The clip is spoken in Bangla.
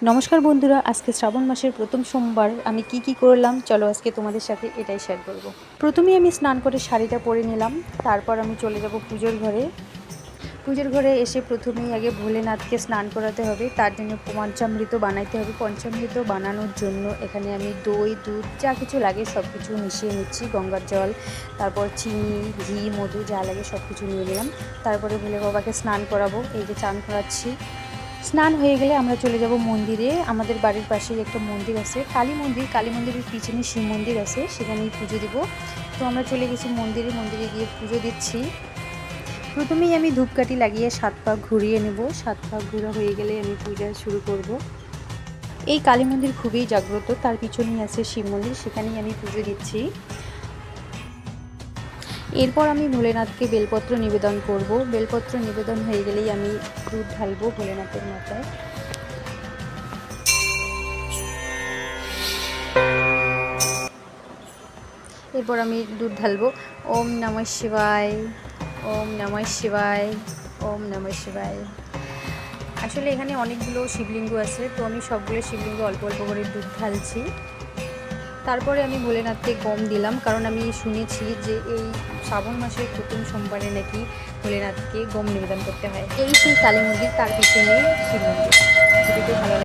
নমস্কার বন্ধুরা, আজকে শ্রাবণ মাসের প্রথম সোমবার আমি কি করলাম চলো আজকে তোমাদের সাথে এটাই শেয়ার করব। প্রথমেই আমি স্নান করে শাড়িটা পরে নিলাম, তারপর আমি চলে যাব পুজোর ঘরে। পুজোর ঘরে এসে প্রথমেই আগে ভোলেনাথকে স্নান করাতে হবে, তার জন্য পঞ্চামৃত বানাইতে হবে। পঞ্চামৃত বানানোর জন্য এখানে আমি দই, দুধ যা কিছু লাগে সব কিছু মিশিয়ে নিচ্ছি, গঙ্গার জল, তারপর চিনি, ঘি, মধু যা লাগে সব কিছু নিয়ে নিলাম। তারপরে ভোলে বাবাকে স্নান করাবো, এই যে চান করাচ্ছি। স্নান হয়ে গেলে আমরা চলে যাব মন্দিরে। আমাদের বাড়ির পাশেই একটা মন্দির আছে, কালী মন্দির। কালী মন্দিরের পিছনে শিব মন্দির আছে, সেখানেই পুজো দেব। তো আমরা চলে গেছি মন্দিরে গিয়ে পুজো দিচ্ছি। প্রথমেই আমি ধূপকাঠি লাগিয়ে 7 পাক ঘুরিয়ে নেব। 7 পাক ঘোরা হয়ে গেলে আমি পূজা শুরু করব। এই কালী মন্দির খুবই জাগ্রত, তার পিছনেই আছে শিব মন্দির, সেখানেই আমি পুজো দিচ্ছি। এরপর আমি ভোলেনাথকে বেলপত্র নিবেদন করব। বেলপত্র নিবেদন হয়ে গেলেই আমি দুধ ঢালবো ভোলেনাথের মাথায়। এরপর আমি দুধ ঢালবো। ওম নমঃ শিবায়, ওম নমঃ শিবায়, ওম নমঃ শিবায়। আসলে এখানে অনেকগুলো শিবলিঙ্গ আছে, তো আমি সবগুলো শিবলিঙ্গ অল্প অল্প করে দুধ ঢালছি। তারপরে আমি ভোলেনাথকে গম দিলাম, কারণ আমি শুনেছি যে এই শ্রাবণ মাসের প্রথম সোমবারে নাকি ভোলেনাথকে গম নিবেদন করতে হয়। এই সেই কালী মন্দির, তার পিছনে শিব মন্দির। ভিডিওটি ভালো